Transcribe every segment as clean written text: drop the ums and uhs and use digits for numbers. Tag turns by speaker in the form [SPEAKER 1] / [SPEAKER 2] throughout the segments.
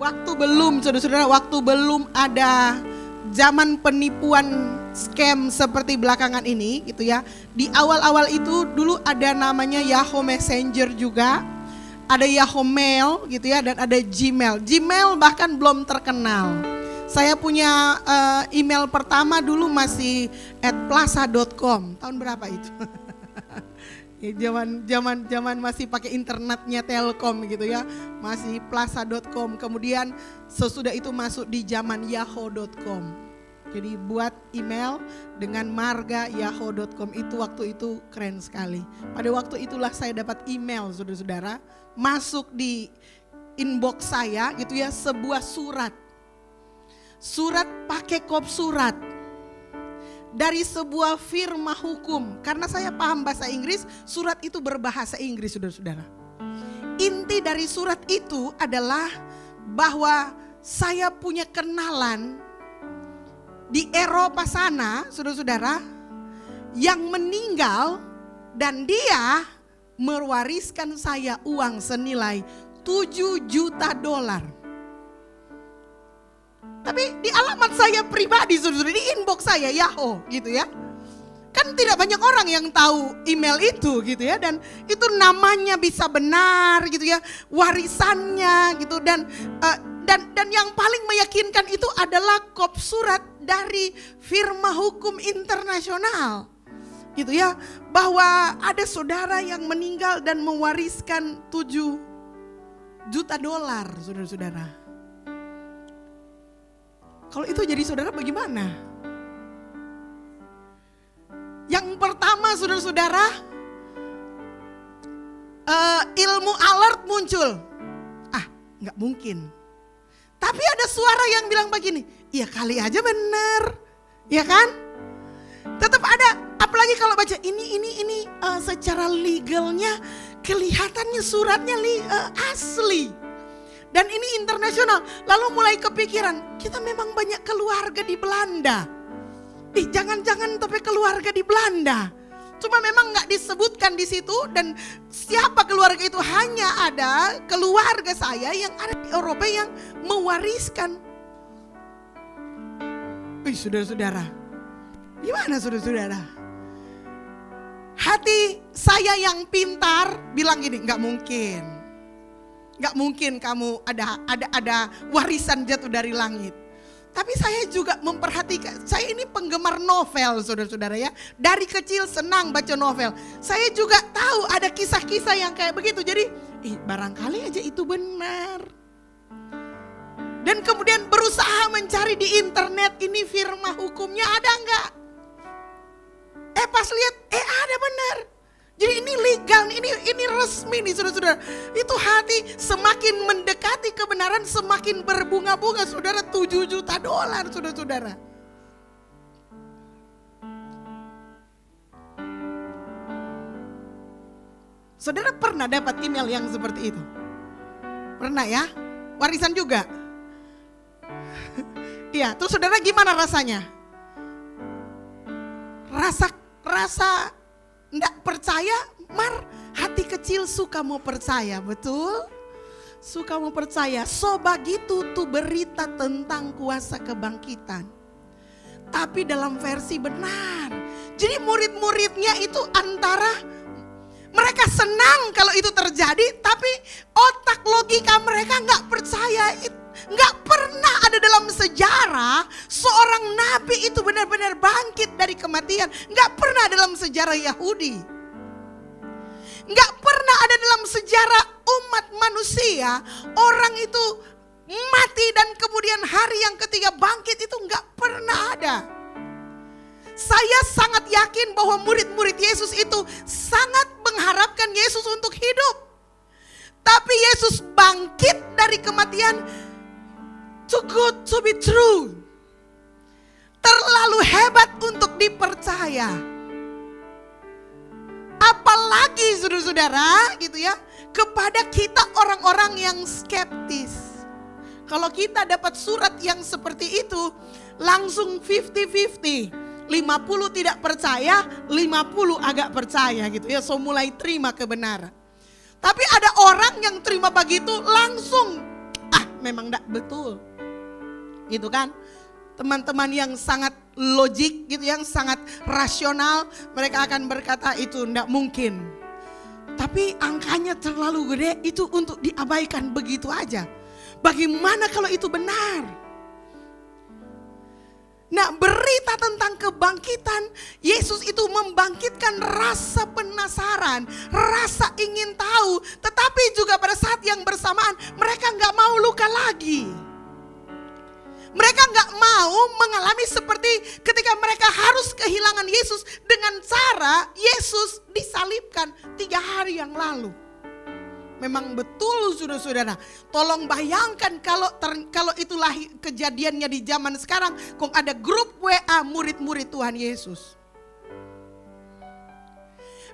[SPEAKER 1] Waktu belum, saudara-saudara, waktu belum ada zaman penipuan scam seperti belakangan ini gitu ya. Di awal-awal itu dulu ada namanya Yahoo Messenger juga, ada Yahoo Mail gitu ya, dan ada Gmail. Gmail bahkan belum terkenal. Saya punya email pertama dulu masih @plaza.com. Tahun berapa itu? Zaman masih pakai internetnya Telkom gitu ya, masih plaza.com. Kemudian sesudah itu masuk di zaman yahoo.com. Jadi buat email dengan marga yahoo.com itu waktu itu keren sekali. Pada waktu itulah saya dapat email, saudara-saudara, masuk di inbox saya gitu ya, sebuah surat. Surat pakai kop surat. Dari sebuah firma hukum, karena saya paham bahasa Inggris, surat itu berbahasa Inggris, saudara-saudara. Inti dari surat itu adalah bahwa saya punya kenalan di Eropa sana, saudara-saudara, yang meninggal dan dia mewariskan saya uang senilai $7 juta. Tapi di alamat saya pribadi, saudara, di inbox saya Yahoo gitu ya. Kan tidak banyak orang yang tahu email itu gitu ya, dan itu namanya bisa benar gitu ya, warisannya gitu, dan yang paling meyakinkan itu adalah kop surat dari firma hukum internasional gitu ya, bahwa ada saudara yang meninggal dan mewariskan $7 juta, saudara-saudara. Kalau itu jadi saudara bagaimana? Yang pertama, saudara-saudara, ilmu alert muncul. Nggak mungkin. Tapi ada suara yang bilang begini, iya kali aja benar, ya kan? Tetap ada, apalagi kalau baca ini secara legalnya kelihatannya suratnya asli. Dan ini internasional. Lalu mulai kepikiran, kita memang banyak keluarga di Belanda. Jangan-jangan tapi keluarga di Belanda. Cuma memang nggak disebutkan di situ, dan siapa keluarga itu, hanya ada keluarga saya yang ada di Eropa yang mewariskan. Saudara-saudara, gimana saudara-saudara? Hati saya yang pintar bilang gini, nggak mungkin. Gak mungkin kamu ada warisan jatuh dari langit. Tapi saya juga memperhatikan, saya ini penggemar novel, saudara-saudara ya. Dari kecil senang baca novel. Saya juga tahu ada kisah-kisah yang kayak begitu. Jadi barangkali aja itu benar. Dan kemudian berusaha mencari di internet, ini firma hukumnya ada enggak? Pas lihat, ada benar. Jadi ini legal, ini resmi nih saudara-saudara. Itu hati semakin mendekati kebenaran semakin berbunga-bunga, saudara. $7 juta, saudara-saudara. Saudara pernah dapat email yang seperti itu? Pernah ya? Warisan juga? Iya, terus saudara gimana rasanya? Rasa enggak percaya, hati kecil suka mau percaya, betul? Suka mau percaya. So begitu tuh berita tentang kuasa kebangkitan. Tapi dalam versi benar. Jadi murid-muridnya itu antara mereka senang kalau itu terjadi, tapi otak logika mereka nggak percaya. Nggak pernah ada dalam sejarah seorang nabi itu benar-benar bangkit dari kematian. Nggak pernah dalam sejarah Yahudi. Nggak pernah ada dalam sejarah umat manusia orang itu mati dan kemudian hari yang ketiga bangkit, itu nggak pernah ada. Saya sangat yakin bahwa murid-murid Yesus itu sangat mengharapkan Yesus untuk hidup. Tapi Yesus bangkit dari kematian, too good to be true. Terlalu hebat untuk dipercaya. Apalagi saudara-saudara gitu ya, kepada kita orang-orang yang skeptis. Kalau kita dapat surat yang seperti itu, langsung 50-50. 50 tidak percaya, 50 agak percaya gitu ya. So mulai terima kebenaran. Tapi ada orang yang terima begitu langsung, memang tidak betul. Gitu kan? Teman-teman yang sangat logik gitu, yang sangat rasional, mereka akan berkata itu tidak mungkin. Tapi angkanya terlalu gede, itu untuk diabaikan begitu aja. Bagaimana kalau itu benar? Nah, berita tentang kebangkitan Yesus itu membangkitkan rasa penasaran, rasa ingin tahu. Tetapi juga pada saat yang bersamaan mereka nggak mau luka lagi. Mereka nggak mau mengalami seperti ketika mereka harus kehilangan Yesus dengan cara Yesus disalibkan 3 hari yang lalu. Memang betul saudara-saudara. Tolong bayangkan kalau itulah kejadiannya di zaman sekarang. Kok ada grup WA murid-murid Tuhan Yesus.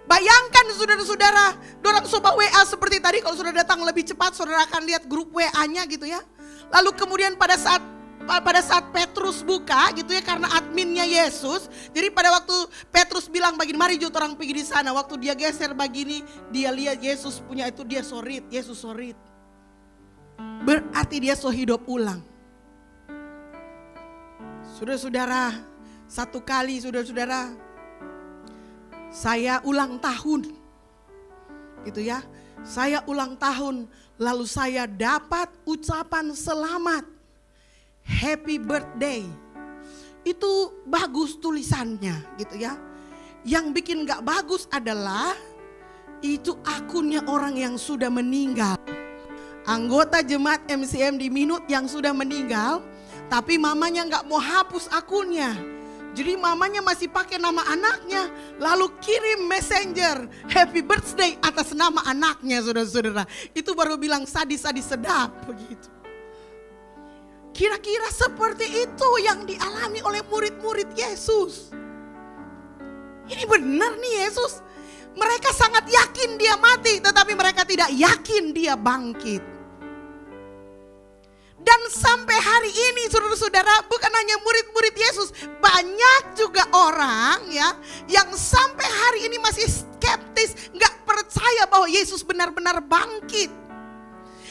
[SPEAKER 1] Bayangkan saudara-saudara, dorang coba WA seperti tadi. Kalau saudara datang lebih cepat, saudara akan lihat grup WA-nya gitu ya. Lalu kemudian pada saat Petrus buka gitu ya, karena adminnya Yesus. Jadi pada waktu Petrus bilang begini, mari Jut orang pergi di sana. Waktu dia geser begini, dia lihat Yesus punya itu, dia sorit, Yesus sorit. Berarti dia so hidup ulang. Saudara-saudara, satu kali saudara-saudara, saya ulang tahun. Gitu ya, saya ulang tahun, lalu saya dapat ucapan selamat. Happy birthday. Itu bagus tulisannya gitu ya. Yang bikin gak bagus adalah itu akunnya orang yang sudah meninggal. Anggota jemaat MCM di Minut yang sudah meninggal, tapi mamanya gak mau hapus akunnya. Jadi mamanya masih pakai nama anaknya, lalu kirim messenger happy birthday atas nama anaknya, saudara-saudara. Itu baru bilang sadis-sadis sedap begitu. Kira-kira seperti itu yang dialami oleh murid-murid Yesus. Ini benar nih Yesus. Mereka sangat yakin dia mati, tetapi mereka tidak yakin dia bangkit. Dan sampai hari ini saudara-saudara, bukan hanya murid-murid Yesus, banyak juga orang ya yang sampai hari ini masih skeptis, gak percaya bahwa Yesus benar-benar bangkit.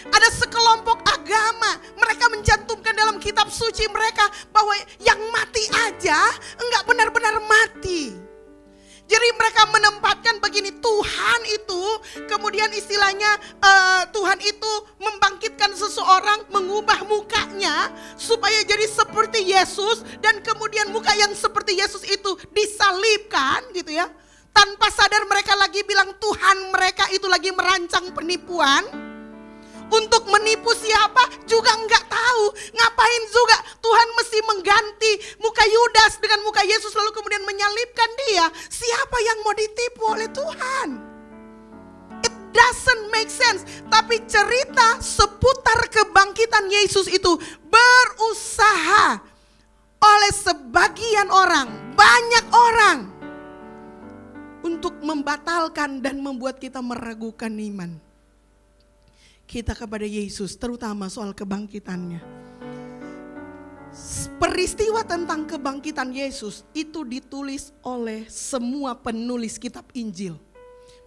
[SPEAKER 1] Ada sekelompok agama, mereka mencantumkan dalam kitab suci mereka bahwa yang mati aja enggak benar-benar mati. Jadi mereka menempatkan begini, Tuhan itu kemudian istilahnya Tuhan itu membangkitkan seseorang, mengubah mukanya supaya jadi seperti Yesus, dan kemudian muka yang seperti Yesus itu disalibkan gitu ya. Tanpa sadar mereka lagi bilang Tuhan mereka itu lagi merancang penipuan. Untuk menipu siapa juga enggak tahu. Ngapain juga Tuhan mesti mengganti muka Yudas dengan muka Yesus lalu kemudian menyalibkan dia. Siapa yang mau ditipu oleh Tuhan? It doesn't make sense. Tapi cerita seputar kebangkitan Yesus itu berusaha oleh sebagian orang, banyak orang, untuk membatalkan dan membuat kita meragukan iman kita kepada Yesus, terutama soal kebangkitannya. Peristiwa tentang kebangkitan Yesus itu ditulis oleh semua penulis kitab Injil.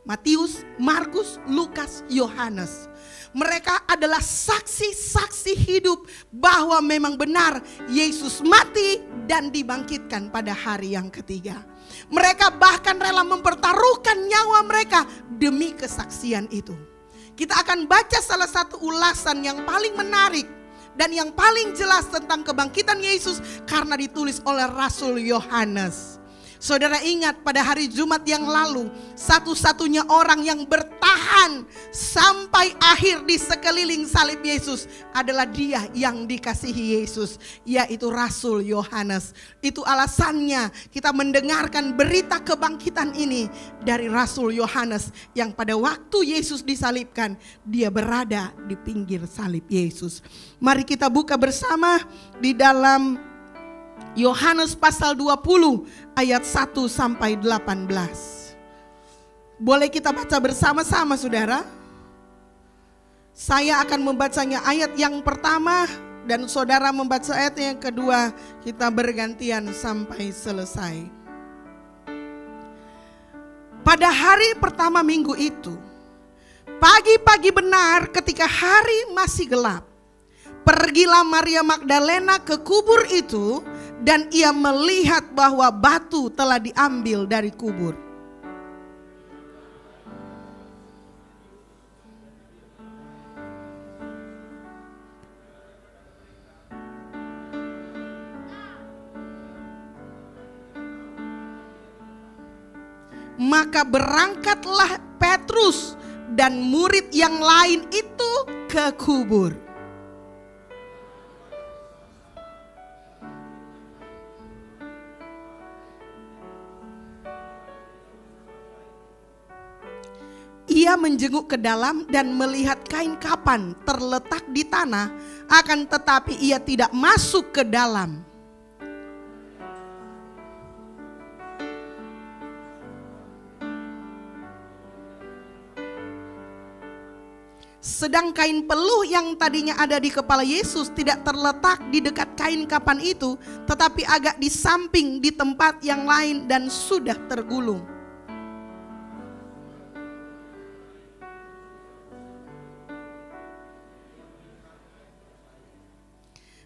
[SPEAKER 1] Matius, Markus, Lukas, Yohanes. Mereka adalah saksi-saksi hidup bahwa memang benar Yesus mati dan dibangkitkan pada hari yang ketiga. Mereka bahkan rela mempertaruhkan nyawa mereka demi kesaksian itu. Kita akan baca salah satu ulasan yang paling menarik dan yang paling jelas tentang kebangkitan Yesus karena ditulis oleh Rasul Yohanes. Saudara ingat pada hari Jumat yang lalu, satu-satunya orang yang bertahan sampai akhir di sekeliling salib Yesus adalah dia yang dikasihi Yesus, yaitu Rasul Yohanes. Itu alasannya kita mendengarkan berita kebangkitan ini dari Rasul Yohanes yang pada waktu Yesus disalibkan, dia berada di pinggir salib Yesus. Mari kita buka bersama di dalam Yohanes pasal 20 ayat 1 sampai 18. Boleh kita baca bersama-sama saudara? Saya akan membacanya ayat yang pertama dan saudara membaca ayat yang kedua, kita bergantian sampai selesai. Pada hari pertama minggu itu, pagi-pagi benar ketika hari masih gelap, Pergilah Maria Magdalena ke kubur itu dan ia melihat bahwa batu telah diambil dari kubur. Maka berangkatlah Petrus dan murid yang lain itu ke kubur. Ia menjenguk ke dalam dan melihat kain kapan terletak di tanah, akan tetapi ia tidak masuk ke dalam. Sedang kain peluh yang tadinya ada di kepala Yesus tidak terletak di dekat kain kapan itu, tetapi agak di samping di tempat yang lain dan sudah tergulung.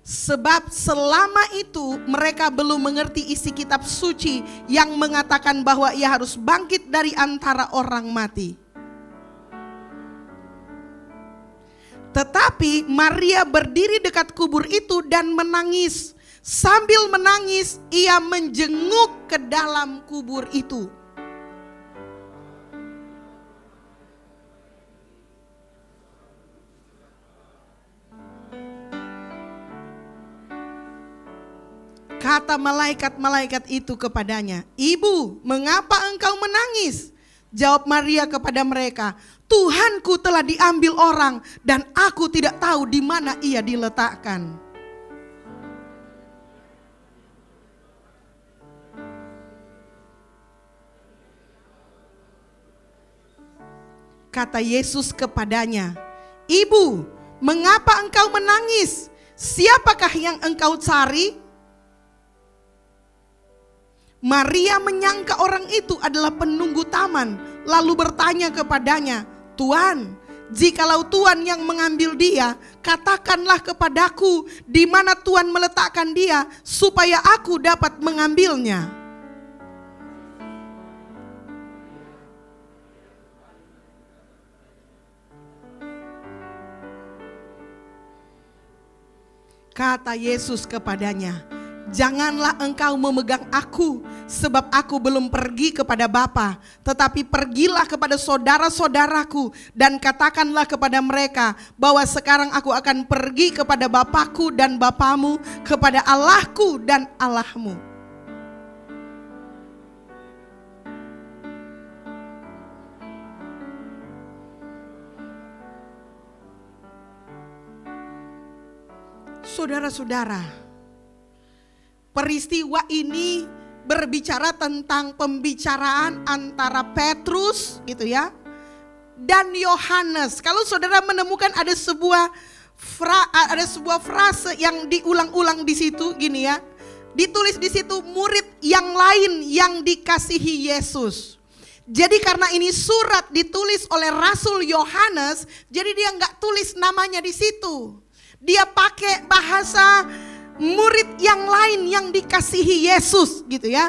[SPEAKER 1] Sebab selama itu mereka belum mengerti isi kitab suci yang mengatakan bahwa ia harus bangkit dari antara orang mati. Tetapi Maria berdiri dekat kubur itu dan menangis. Sambil menangis ia menjenguk ke dalam kubur itu. Kata malaikat-malaikat itu kepadanya, "Ibu, mengapa engkau menangis?" Jawab Maria kepada mereka, "Tuhanku telah diambil orang dan aku tidak tahu di mana ia diletakkan." Kata Yesus kepadanya, "Ibu, mengapa engkau menangis? Siapakah yang engkau cari?" Maria menyangka orang itu adalah penunggu taman, lalu bertanya kepadanya, "Tuan, jikalau Tuan yang mengambil dia, katakanlah kepadaku di mana Tuan meletakkan dia, supaya aku dapat mengambilnya." Kata Yesus kepadanya, "Janganlah engkau memegang aku, sebab aku belum pergi kepada Bapa. Tetapi pergilah kepada saudara-saudaraku dan katakanlah kepada mereka bahwa sekarang aku akan pergi kepada Bapakku dan Bapamu, kepada Allahku dan Allahmu." Saudara-saudara, peristiwa ini berbicara tentang pembicaraan antara Petrus gitu ya dan Yohanes. Kalau saudara menemukan ada sebuah frase yang diulang-ulang di situ gini ya. Ditulis di situ murid yang lain yang dikasihi Yesus. Jadi karena ini surat ditulis oleh Rasul Yohanes, jadi dia nggak tulis namanya di situ. Dia pakai bahasa murid yang lain yang dikasihi Yesus gitu ya.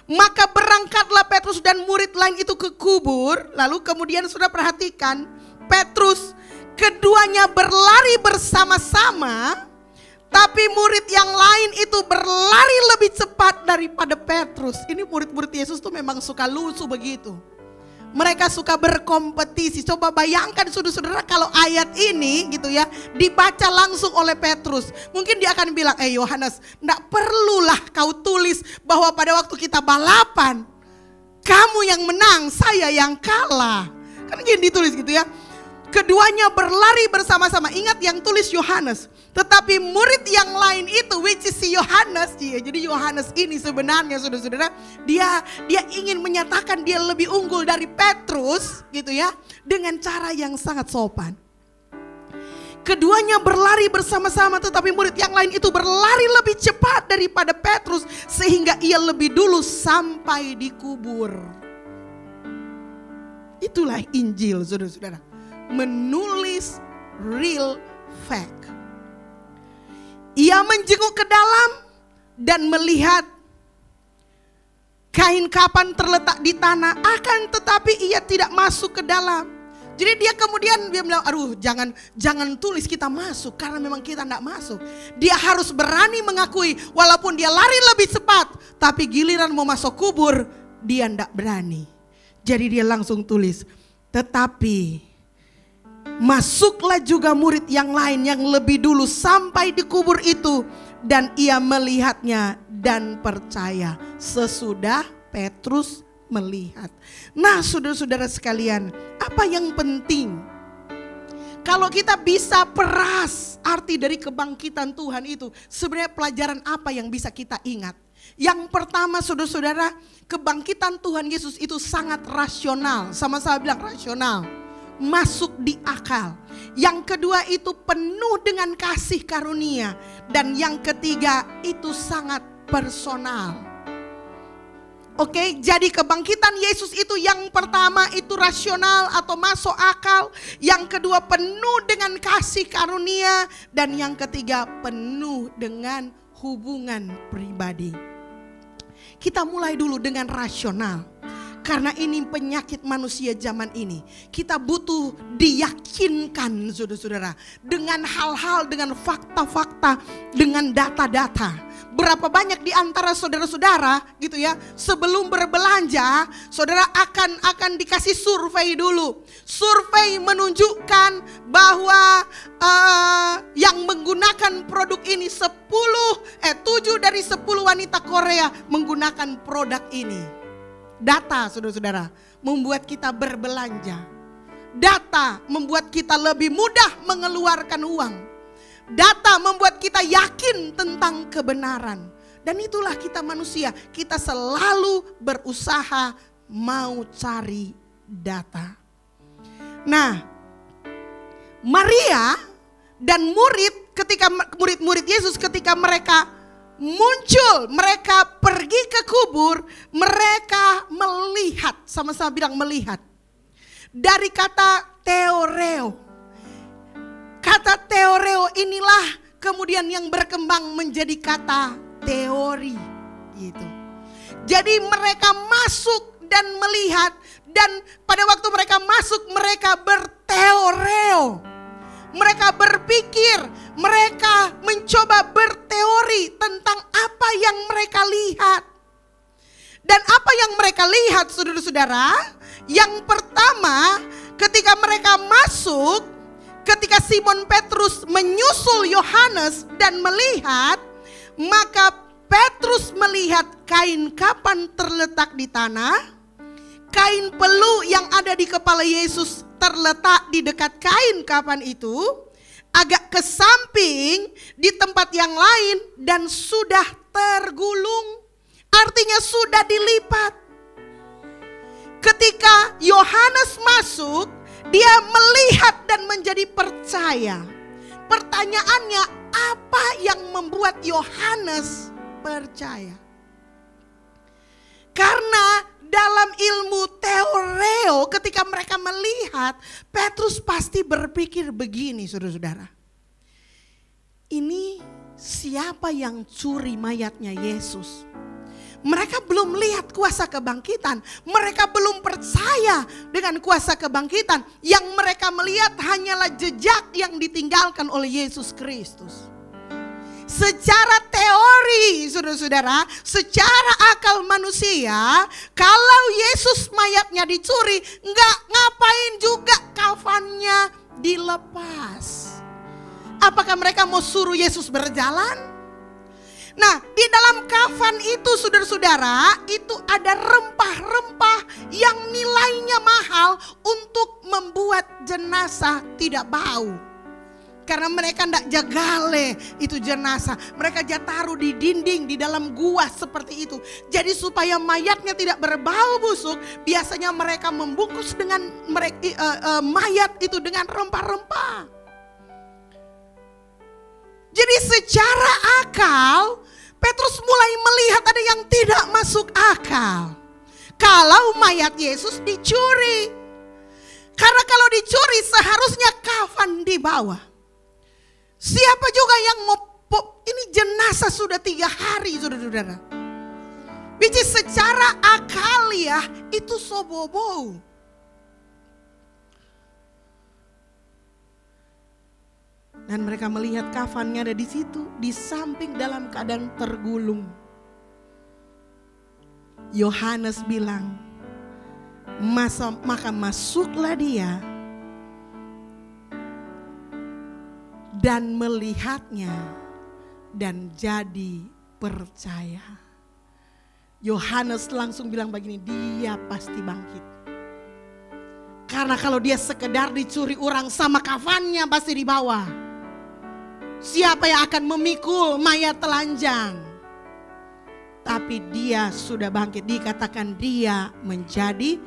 [SPEAKER 1] Maka berangkatlah Petrus dan murid lain itu ke kubur. Lalu kemudian sudah perhatikan, Petrus keduanya berlari bersama-sama, tapi murid yang lain itu berlari lebih cepat daripada Petrus. Ini murid-murid Yesus tuh memang suka lucu begitu. Mereka suka berkompetisi. Coba bayangkan saudara-saudara kalau ayat ini gitu ya dibaca langsung oleh Petrus. Mungkin dia akan bilang, Yohanes, enggak perlulah kau tulis bahwa pada waktu kita balapan kamu yang menang, saya yang kalah. Kan gini ditulis gitu ya. Keduanya berlari bersama-sama. Ingat yang tulis Yohanes. Tetapi murid yang lain itu, which is si Yohanes. Jadi Yohanes ini sebenarnya saudara-saudara, dia ingin menyatakan dia lebih unggul dari Petrus gitu ya, dengan cara yang sangat sopan. Keduanya berlari bersama-sama, tetapi murid yang lain itu berlari lebih cepat daripada Petrus, sehingga ia lebih dulu sampai di kubur. Itulah Injil saudara-saudara. Menulis real fact. Ia menjenguk ke dalam dan melihat kain kapan terletak di tanah, akan tetapi ia tidak masuk ke dalam. Jadi dia kemudian bilang, aduh jangan tulis kita masuk, karena memang kita tidak masuk. Dia harus berani mengakui, walaupun dia lari lebih cepat, tapi giliran mau masuk kubur, dia tidak berani. Jadi dia langsung tulis, tetapi masuklah juga murid yang lain yang lebih dulu sampai di kubur itu, dan ia melihatnya dan percaya sesudah Petrus melihat. Nah, saudara-saudara sekalian, apa yang penting? Kalau kita bisa peras arti dari kebangkitan Tuhan itu, sebenarnya pelajaran apa yang bisa kita ingat? Yang pertama, saudara-saudara, kebangkitan Tuhan Yesus itu sangat rasional. Sama-sama bilang rasional, masuk di akal. Yang kedua itu penuh dengan kasih karunia. Dan yang ketiga itu sangat personal. Oke, jadi kebangkitan Yesus itu yang pertama itu rasional atau masuk akal. Yang kedua penuh dengan kasih karunia. Dan yang ketiga penuh dengan hubungan pribadi. Kita mulai dulu dengan rasional. Karena ini penyakit manusia zaman ini. Kita butuh diyakinkan, saudara-saudara, dengan hal-hal, dengan fakta-fakta, dengan data-data. Berapa banyak di antara saudara-saudara gitu ya, sebelum berbelanja, saudara akan dikasih survei dulu. Survei menunjukkan bahwa yang menggunakan produk ini 7 dari 10 wanita Korea menggunakan produk ini. Data, saudara-saudara, membuat kita berbelanja. Data membuat kita lebih mudah mengeluarkan uang. Data membuat kita yakin tentang kebenaran. Dan itulah kita manusia, kita selalu berusaha mau cari data. Nah, Maria dan murid-murid Yesus ketika mereka muncul, mereka pergi ke kubur, mereka melihat, sama-sama bilang melihat. Dari kata theoreo. Kata theoreo inilah kemudian yang berkembang menjadi kata teori gitu. Jadi mereka masuk dan melihat, dan pada waktu mereka masuk mereka berteoreo. Mereka berpikir, mereka mencoba berteori tentang apa yang mereka lihat. Dan apa yang mereka lihat, saudara-saudara, yang pertama ketika mereka masuk, ketika Simon Petrus menyusul Yohanes dan melihat, maka Petrus melihat kain kapan terletak di tanah. Kain pelu yang ada di kepala Yesus terletak di dekat kain kapan itu, agak ke samping di tempat yang lain, dan sudah tergulung. Artinya sudah dilipat. Ketika Yohanes masuk, dia melihat dan menjadi percaya. Pertanyaannya, apa yang membuat Yohanes percaya? Karena dalam ilmu teoreo ketika mereka melihat, Petrus pasti berpikir begini, saudara-saudara. Ini siapa yang curi mayatnya Yesus? Mereka belum lihat kuasa kebangkitan. Mereka belum percaya dengan kuasa kebangkitan. Yang mereka melihat hanyalah jejak yang ditinggalkan oleh Yesus Kristus. Secara teori, saudara-saudara, secara akal manusia, kalau Yesus mayatnya dicuri, nggak ngapain juga kafannya dilepas. Apakah mereka mau suruh Yesus berjalan? Nah, di dalam kafan itu, saudara-saudara, itu ada rempah-rempah yang nilainya mahal untuk membuat jenazah tidak bau. Karena mereka tidak jagale itu jenazah. Mereka taruh di dinding di dalam gua seperti itu. Jadi supaya mayatnya tidak berbau busuk, biasanya mereka membungkus dengan mayat itu dengan rempah-rempah. Jadi secara akal, Petrus mulai melihat ada yang tidak masuk akal. Kalau mayat Yesus dicuri. Karena kalau dicuri seharusnya kafan di bawah. Siapa juga yang mau saudara-saudara. Which is secara akaliah itu sobobo. Dan mereka melihat kafannya ada di situ, di samping dalam keadaan tergulung. Yohanes bilang, maka masuklah dia dan melihatnya dan jadi percaya. Yohanes langsung bilang begini, dia pasti bangkit. Karena kalau dia sekedar dicuri orang sama kafannya pasti dibawa. Siapa yang akan memikul mayat telanjang? Tapi dia sudah bangkit, dikatakan dia menjadi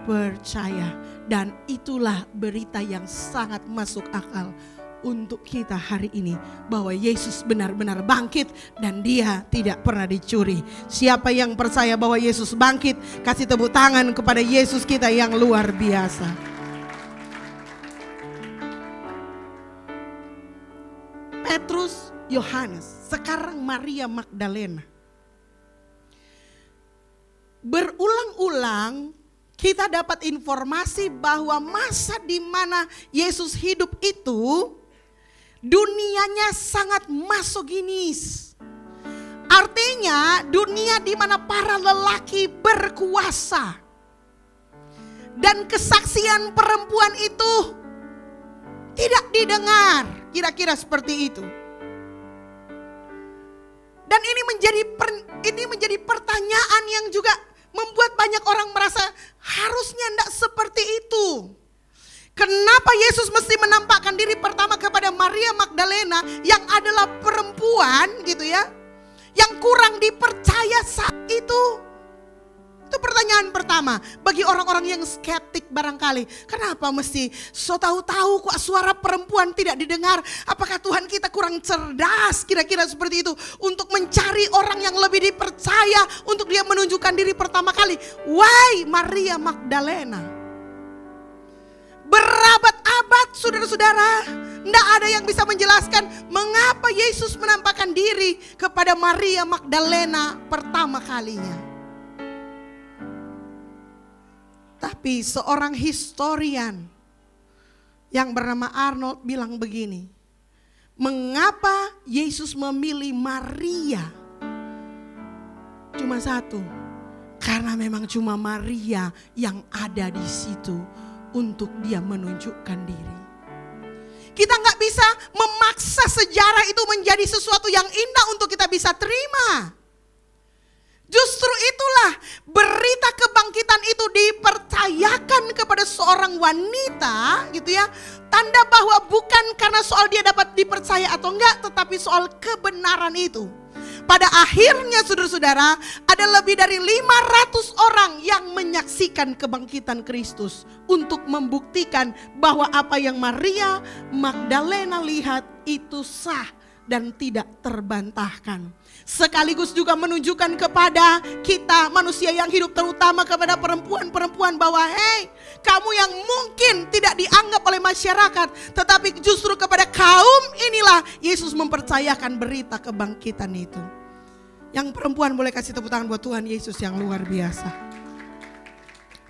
[SPEAKER 1] percaya. Dan itulah berita yang sangat masuk akal untuk kita hari ini, bahwa Yesus benar-benar bangkit dan dia tidak pernah dicuri. Siapa yang percaya bahwa Yesus bangkit, kasih tepuk tangan kepada Yesus kita yang luar biasa. Petrus, Yohanes, sekarang Maria Magdalena. Berulang-ulang kita dapat informasi bahwa masa di mana Yesus hidup itu dunianya sangat masoginis. Artinya dunia di mana para lelaki berkuasa. Dan kesaksian perempuan itu tidak didengar. Kira-kira seperti itu. Dan ini menjadi pertanyaan yang juga membuat banyak orang merasa harusnya tidak seperti itu. Kenapa Yesus mesti menampakkan diri pertama kepada Maria Magdalena yang adalah perempuan gitu ya, yang kurang dipercaya saat itu? Itu pertanyaan pertama bagi orang-orang yang skeptik barangkali. Kenapa mesti so tahu-tahu kok suara perempuan tidak didengar? Apakah Tuhan kita kurang cerdas, kira-kira seperti itu, untuk mencari orang yang lebih dipercaya untuk dia menunjukkan diri pertama kali? Why Maria Magdalena? Berabad-abad saudara-saudara, tidak ada yang bisa menjelaskan mengapa Yesus menampakkan diri kepada Maria Magdalena pertama kalinya. Tapi seorang historian yang bernama Arnold bilang begini, mengapa Yesus memilih Maria? Cuma satu, karena memang cuma Maria yang ada di situ untuk dia menunjukkan diri. Kita nggak bisa memaksa sejarah itu menjadi sesuatu yang indah untuk kita bisa terima. Justru itulah berita kebangkitan itu dipercayakan kepada seorang wanita gitu ya. Tanda bahwa bukan karena soal dia dapat dipercaya atau enggak, tetapi soal kebenaran itu. Pada akhirnya saudara-saudara, ada lebih dari 500 orang yang menyaksikan kebangkitan Kristus untuk membuktikan bahwa apa yang Maria Magdalena lihat itu sah dan tidak terbantahkan. Sekaligus juga menunjukkan kepada kita manusia yang hidup, terutama kepada perempuan-perempuan, bahwa hey, kamu yang mungkin tidak dianggap oleh masyarakat, tetapi justru kepada kaum inilah Yesus mempercayakan berita kebangkitan itu. Yang perempuan boleh kasih tepuk tangan buat Tuhan Yesus yang luar biasa.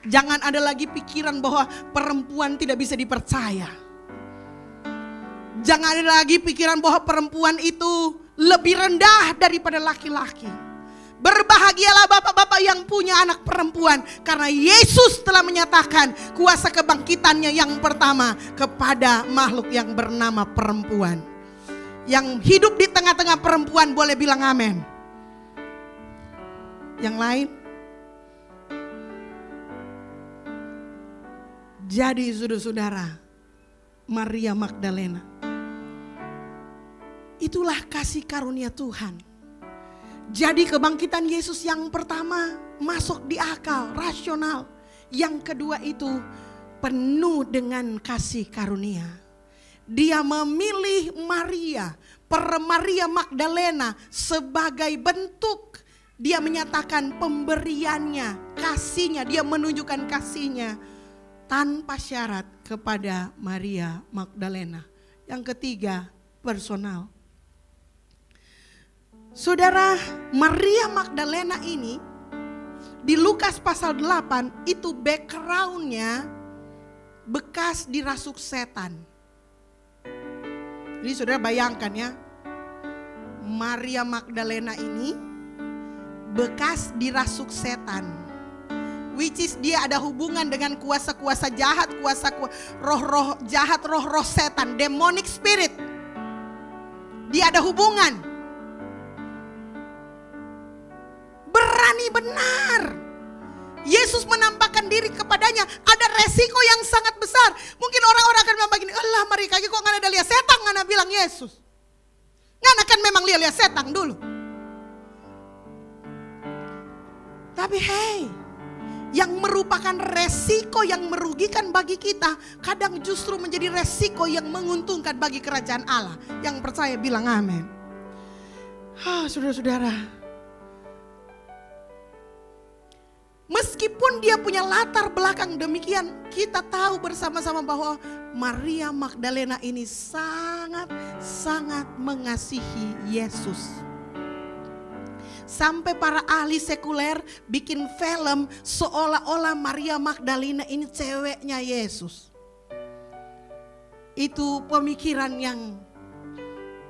[SPEAKER 1] Jangan ada lagi pikiran bahwa perempuan tidak bisa dipercaya. Jangan ada lagi pikiran bahwa perempuan itu lebih rendah daripada laki-laki. Berbahagialah bapak-bapak yang punya anak perempuan, karena Yesus telah menyatakan kuasa kebangkitannya yang pertama kepada makhluk yang bernama perempuan. Yang hidup di tengah-tengah perempuan boleh bilang amin. Yang lain? Jadi saudara-saudara, Maria Magdalena, itulah kasih karunia Tuhan. Jadi kebangkitan Yesus yang pertama masuk di akal, rasional. Yang kedua itu penuh dengan kasih karunia. Dia memilih Maria Magdalena sebagai bentuk. Dia menyatakan pemberiannya, kasihnya. Dia menunjukkan kasihnya tanpa syarat kepada Maria Magdalena. Yang ketiga, personal. Saudara, Maria Magdalena ini di Lukas pasal 8 itu backgroundnya bekas dirasuk setan. Jadi saudara bayangkan ya, Maria Magdalena ini bekas dirasuk setan. Which is dia ada hubungan dengan kuasa-kuasa jahat, roh-roh jahat, roh-roh setan, demonic spirit. Dia ada hubungan. Berani benar. Yesus menampakkan diri kepadanya, ada resiko yang sangat besar. Mungkin orang-orang akan bilang begini, Allah mereka kok nggak ada lihat setan, nggak bilang Yesus. Nggak kan memang lihat setan dulu. Tapi hey, yang merupakan resiko yang merugikan bagi kita, kadang justru menjadi resiko yang menguntungkan bagi kerajaan Allah. Yang percaya bilang amin. Saudara-saudara, meskipun dia punya latar belakang demikian, kita tahu bersama-sama bahwa Maria Magdalena ini sangat-sangat mengasihi Yesus. Sampai para ahli sekuler bikin film seolah-olah Maria Magdalena ini ceweknya Yesus. Itu pemikiran yang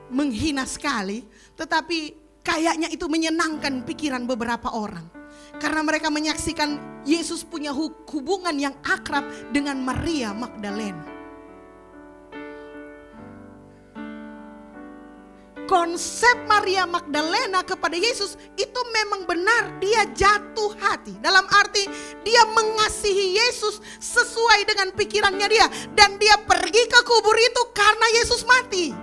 [SPEAKER 1] menghina sekali, tetapi kayaknya itu menyenangkan pikiran beberapa orang. Karena mereka menyaksikan Yesus punya hubungan yang akrab dengan Maria Magdalena. Konsep Maria Magdalena kepada Yesus itu memang benar, dia jatuh hati. Dalam arti dia mengasihi Yesus sesuai dengan pikirannya dia. Dan dia pergi ke kubur itu karena Yesus mati.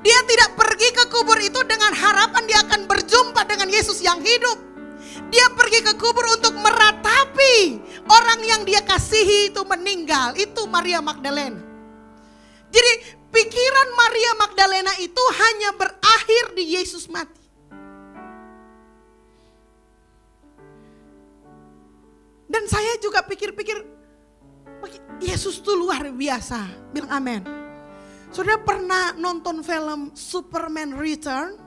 [SPEAKER 1] Dia tidak pergi ke kubur itu dengan harapan dia akan berjumpa dengan Yesus yang hidup. Dia pergi ke kubur untuk meratapi orang yang dia kasihi itu meninggal. Itu Maria Magdalena. Jadi pikiran Maria Magdalena itu hanya berakhir di Yesus mati. Dan saya juga pikir-pikir, Yesus tuh luar biasa. Bilang amin. Saudara pernah nonton film Superman Return?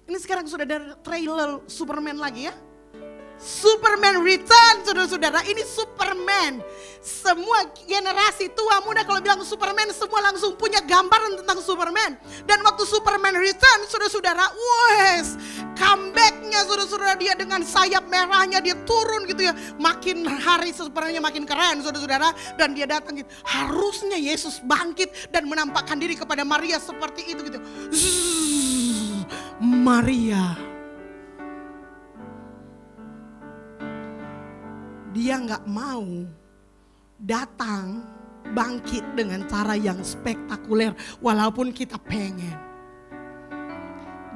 [SPEAKER 1] Ini sekarang sudah ada trailer Superman lagi ya. Superman Return, saudara-saudara, ini Superman. Semua generasi tua muda kalau bilang Superman semua langsung punya gambaran tentang Superman. Dan waktu Superman Return, saudara-saudara, wes comebacknya saudara-saudara, dia dengan sayap merahnya dia turun gitu ya. Makin hari Superman-nya makin keren saudara-saudara. Dan dia datang gitu, harusnya Yesus bangkit dan menampakkan diri kepada Maria seperti itu gitu. Maria, dia nggak mau datang bangkit dengan cara yang spektakuler walaupun kita pengen.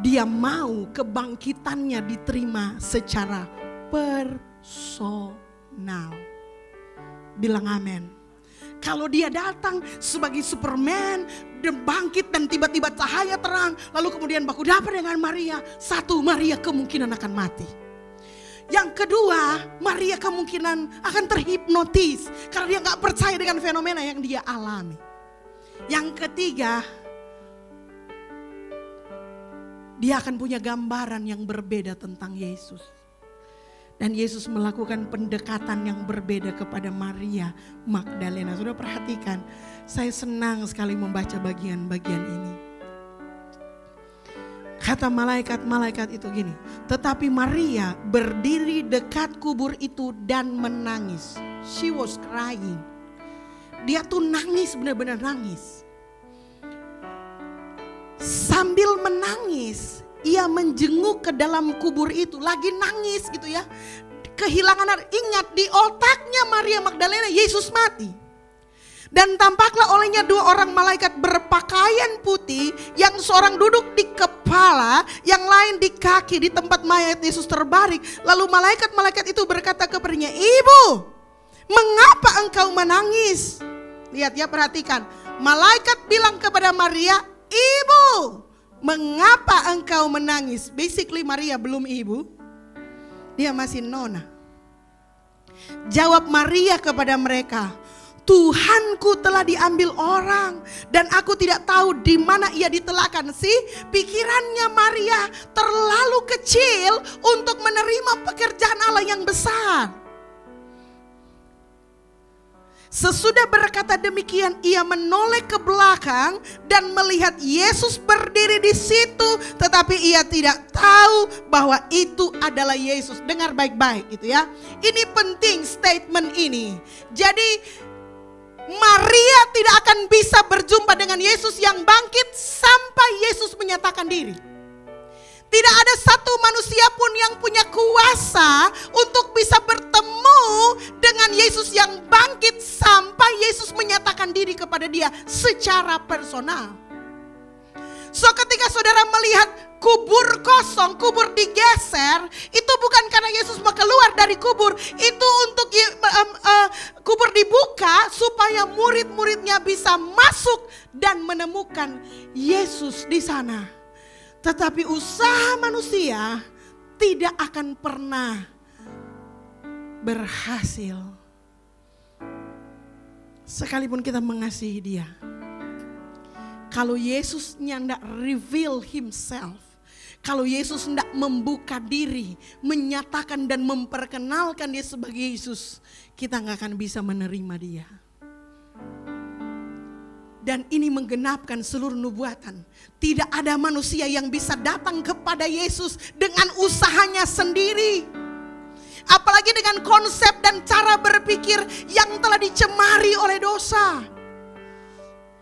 [SPEAKER 1] Dia mau kebangkitannya diterima secara personal. Bilang amin. Kalau dia datang sebagai Superman dan bangkit dan tiba-tiba cahaya terang, lalu kemudian baku dapat dengan Maria, satu, Maria kemungkinan akan mati. Yang kedua, Maria kemungkinan akan terhipnotis karena dia gak percaya dengan fenomena yang dia alami. Yang ketiga, dia akan punya gambaran yang berbeda tentang Yesus. Dan Yesus melakukan pendekatan yang berbeda kepada Maria Magdalena. Sudah perhatikan, saya senang sekali membaca bagian-bagian ini. Kata malaikat-malaikat itu gini, tetapi Maria berdiri dekat kubur itu dan menangis. She was crying. Dia tuh nangis, benar-benar nangis. Sambil menangis, ia menjenguk ke dalam kubur itu, lagi nangis gitu ya. Kehilangan, ingat di otaknya Maria Magdalena Yesus mati. Dan tampaklah olehnya dua orang malaikat berpakaian putih, yang seorang duduk di kepala, yang lain di kaki di tempat mayat Yesus terbaring. Lalu malaikat-malaikat itu berkata kepadanya, "Ibu, mengapa engkau menangis?" Lihat ya, perhatikan. Malaikat bilang kepada Maria, "Ibu, mengapa engkau menangis?" Basically Maria belum ibu, dia masih nona. Jawab Maria kepada mereka, Tuhanku telah diambil orang dan aku tidak tahu di mana ia ditelakan. Pikirannya Maria terlalu kecil untuk menerima pekerjaan Allah yang besar. Sesudah berkata demikian, ia menoleh ke belakang dan melihat Yesus berdiri di situ, tetapi ia tidak tahu bahwa itu adalah Yesus. Dengar baik-baik gitu ya. Ini penting statement ini. Jadi Maria tidak akan bisa berjumpa dengan Yesus yang bangkit sampai Yesus menyatakan diri. Tidak ada satu manusia pun yang punya kuasa untuk bisa bertemu dengan Yesus yang bangkit sampai Yesus menyatakan diri kepada dia secara personal. So ketika saudara melihat kubur kosong, kubur digeser, itu bukan karena Yesus mau keluar dari kubur. Itu untuk kubur dibuka supaya murid-muridnya bisa masuk dan menemukan Yesus di sana. Tetapi usaha manusia tidak akan pernah berhasil. Sekalipun kita mengasihi dia. Kalau Yesus tidak reveal himself. Kalau Yesus tidak membuka diri, menyatakan dan memperkenalkan dia sebagai Yesus, kita gak akan bisa menerima dia. Dan ini menggenapkan seluruh nubuatan. Tidak ada manusia yang bisa datang kepada Yesus dengan usahanya sendiri. Apalagi dengan konsep dan cara berpikir yang telah dicemari oleh dosa.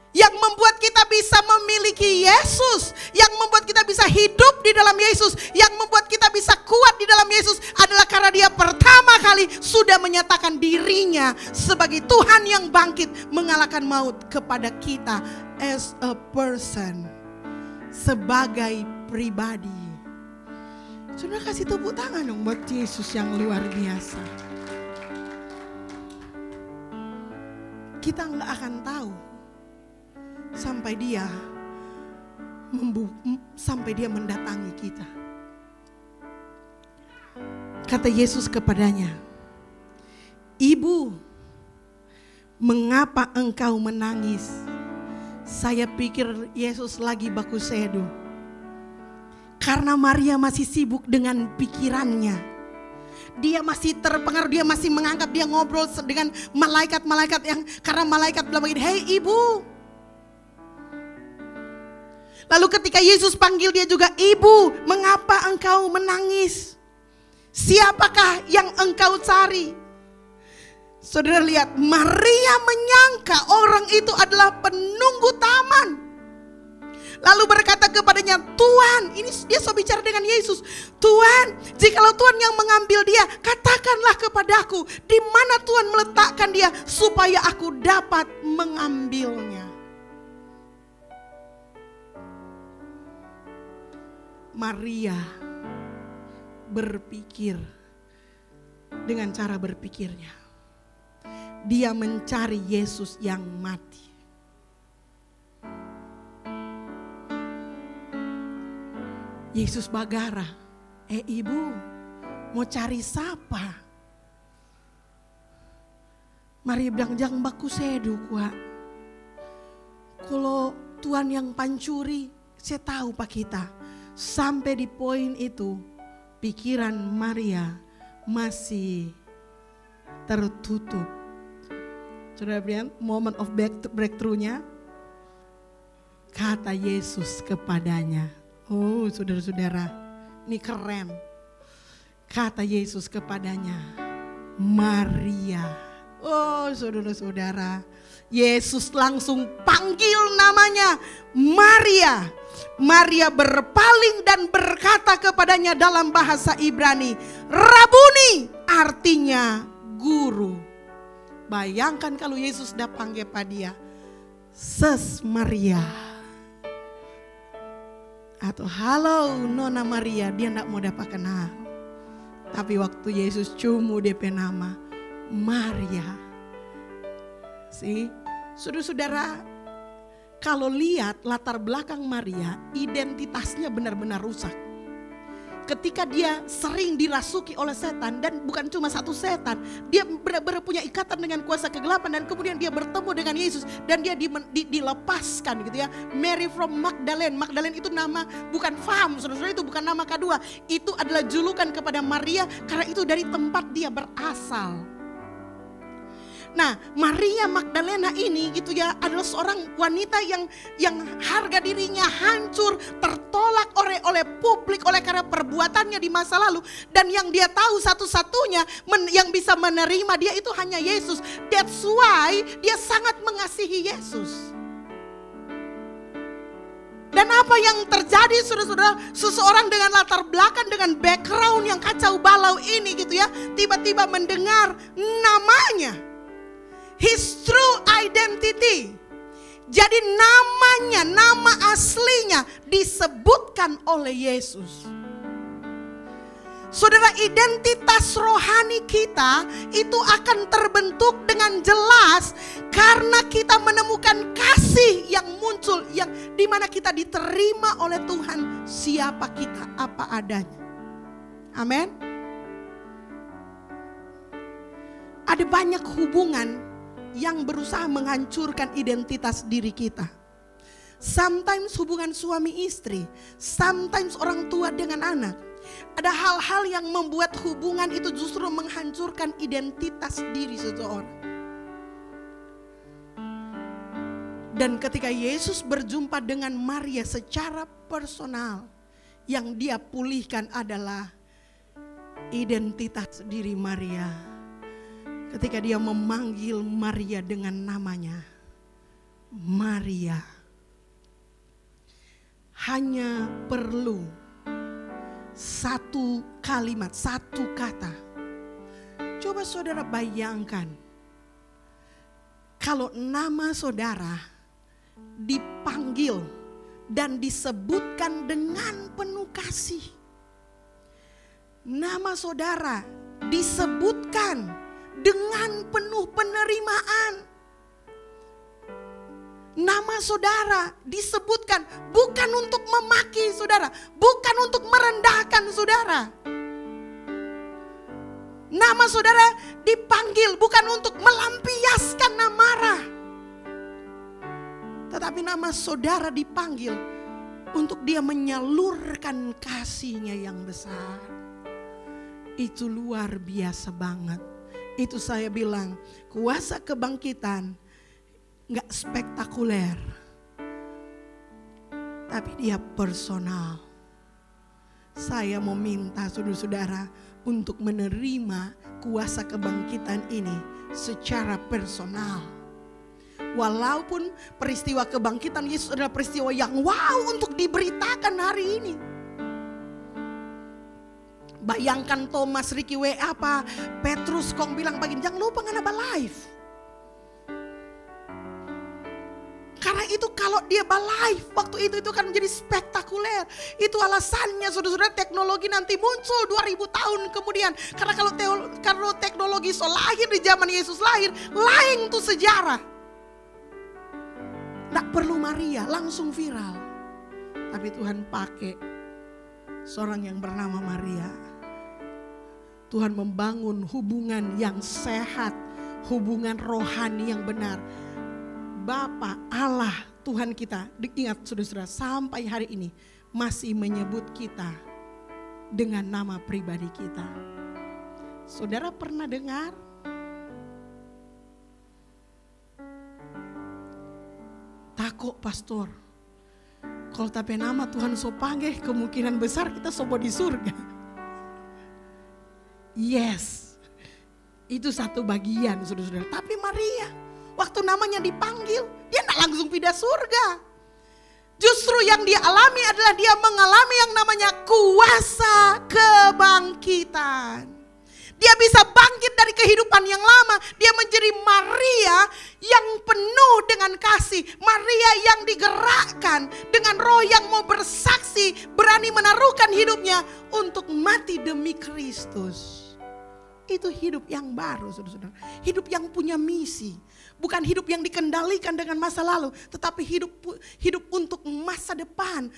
[SPEAKER 1] Yang membuat kita bisa memiliki Yesus, yang membuat kita bisa hidup di dalam Yesus, yang membuat kita bisa kuat di dalam Yesus adalah karena dia pertama kali sudah menyatakan dirinya sebagai Tuhan yang bangkit mengalahkan maut kepada kita as a person, sebagai pribadi. Sudah kasih tepuk tangan dong buat Yesus yang luar biasa. Kita nggak akan tahu sampai dia mendatangi kita. Kata Yesus kepadanya, "Ibu, mengapa engkau menangis?" Saya pikir Yesus lagi baku sedu. Karena Maria masih sibuk dengan pikirannya. Dia masih terpengaruh, dia masih menganggap dia ngobrol dengan malaikat-malaikat yang, karena malaikat bilang begini, "Hei ibu." Lalu ketika Yesus panggil dia juga, "Ibu, mengapa engkau menangis? Siapakah yang engkau cari?" Saudara lihat, Maria menyangka orang itu adalah penunggu taman. Lalu berkata kepadanya, "Tuhan," ini dia so bicara dengan Yesus, "Tuhan, jikalau Tuhan yang mengambil dia, katakanlah kepadaku di mana Tuhan meletakkan dia supaya aku dapat mengambilnya." Maria berpikir dengan cara berpikirnya. Dia mencari Yesus yang mati. Yesus bagara, "Ibu, mau cari siapa?" Maria bilang, "Jangan baku sedu kuat. Kalau Tuhan yang pancuri, saya tahu pak kita." Sampai di poin itu, pikiran Maria masih tertutup. Saudara lihat moment of breakthrough-nya. Kata Yesus kepadanya, oh saudara-saudara, ini keren. Kata Yesus kepadanya, "Maria." Oh saudara-saudara, Yesus langsung panggil namanya Maria. Maria berpaling dan berkata kepadanya dalam bahasa Ibrani, "Rabuni," artinya guru. Bayangkan kalau Yesus sudah panggil pada dia, "Ses Maria." Atau "Halo Nona Maria," dia tidak mau dapat kenal. Tapi waktu Yesus cumu DP nama Maria. Saudara-saudara, kalau lihat latar belakang Maria, identitasnya benar-benar rusak. ketika dia sering dirasuki oleh setan, dan bukan cuma satu setan, dia benar-benar punya ikatan dengan kuasa kegelapan, dan kemudian dia bertemu dengan Yesus dan dia dilepaskan gitu ya. Mary from Magdalene. Magdalene itu nama bukan fam, saudara-saudara, itu bukan nama kedua. Itu adalah julukan kepada Maria karena itu dari tempat dia berasal. Nah, Maria Magdalena ini gitu ya adalah seorang wanita yang harga dirinya hancur, tertolak oleh publik oleh karena perbuatannya di masa lalu, dan yang dia tahu satu-satunya yang bisa menerima dia itu hanya Yesus. That's why dia sangat mengasihi Yesus. Dan apa yang terjadi, saudara-saudara, seseorang dengan latar belakang, dengan background yang kacau balau ini gitu ya, tiba-tiba mendengar namanya. His true identity. Jadi namanya, nama aslinya disebutkan oleh Yesus. Saudara, identitas rohani kita itu akan terbentuk dengan jelas karena kita menemukan kasih yang muncul, yang dimana kita diterima oleh Tuhan siapa kita, apa adanya. Amin. Ada banyak hubungan yang berusaha menghancurkan identitas diri kita. Sometimes hubungan suami istri, sometimes orang tua dengan anak. Ada hal-hal yang membuat hubungan itu justru menghancurkan identitas diri seseorang. Dan ketika Yesus berjumpa dengan Maria secara personal, yang dia pulihkan adalah identitas diri Maria. Ketika dia memanggil Maria dengan namanya, Maria. Hanya perlu satu kalimat, satu kata. Coba saudara bayangkan, kalau nama saudara dipanggil dan disebutkan dengan penuh kasih. Nama saudara disebutkan dengan penuh penerimaan. Nama saudara disebutkan bukan untuk memaki saudara, bukan untuk merendahkan saudara. Nama saudara dipanggil bukan untuk melampiaskan amarah, tetapi nama saudara dipanggil untuk dia menyalurkan kasihnya yang besar. Itu luar biasa banget. Itu saya bilang, kuasa kebangkitan gak spektakuler, tapi dia personal. Saya mau minta saudara-saudara untuk menerima kuasa kebangkitan ini secara personal. Walaupun peristiwa kebangkitan Yesus adalah peristiwa yang wow untuk diberitakan hari ini. Bayangkan Thomas, Ricky WA, apa Petrus kong bilang begini, jangan lupa nganaba live. Karena itu kalau dia live waktu itu kan menjadi spektakuler. Itu alasannya saudara-saudara teknologi nanti muncul 2000 tahun kemudian. Karena kalau teknologi lahir di zaman Yesus lahir, lain tuh sejarah. Nggak perlu Maria, langsung viral. Tapi Tuhan pakai seorang yang bernama Maria. Tuhan membangun hubungan yang sehat, hubungan rohani yang benar. Bapa Allah Tuhan kita, ingat saudara-saudara, sampai hari ini masih menyebut kita dengan nama pribadi kita. Saudara pernah dengar? Takut pastor, kalau tapi nama Tuhan so panggil, kemungkinan besar kita sobo di surga. Yes, itu satu bagian saudara-saudara. Tapi Maria, waktu namanya dipanggil, dia tidak langsung pindah surga. Justru yang dia alami adalah dia mengalami yang namanya kuasa kebangkitan. Dia bisa bangkit dari kehidupan yang lama. Dia menjadi Maria yang penuh dengan kasih. Maria yang digerakkan dengan roh yang mau bersaksi, berani menaruhkan hidupnya untuk mati demi Kristus. Itu hidup yang baru saudara-saudara. Hidup yang punya misi. Bukan hidup yang dikendalikan dengan masa lalu. Tetapi hidup untuk masa depan.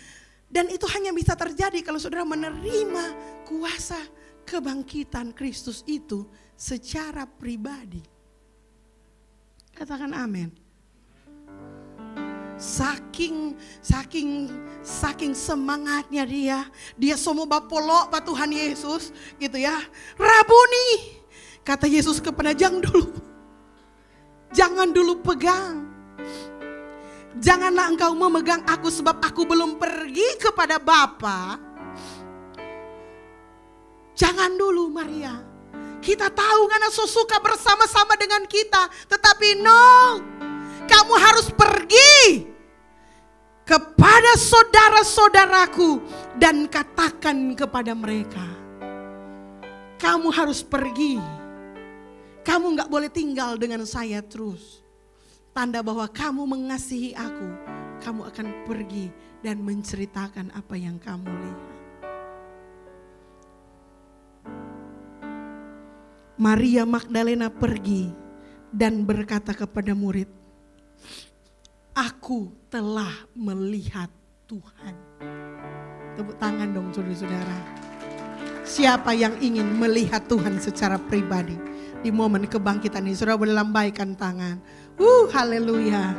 [SPEAKER 1] Dan itu hanya bisa terjadi kalau saudara menerima kuasa kebangkitan Kristus itu secara pribadi. Katakan amin. Saking semangatnya dia semua bapolok pak Tuhan Yesus gitu ya. Rabuni, kata Yesus kepada jangan dulu pegang. Janganlah engkau memegang aku sebab aku belum pergi kepada Bapa. Jangan dulu Maria. Kita tahu karena suka bersama-sama dengan kita. Tetapi no, kamu harus pergi kepada saudara-saudaraku dan katakan kepada mereka. Kamu harus pergi. Kamu gak boleh tinggal dengan saya terus. Tanda bahwa kamu mengasihi aku, kamu akan pergi dan menceritakan apa yang kamu lihat. Maria Magdalena pergi dan berkata kepada murid, aku telah melihat Tuhan. Tepuk tangan dong saudara-saudara. Siapa yang ingin melihat Tuhan secara pribadi di momen kebangkitan ini? Saudara boleh lambaikan tangan. Haleluya.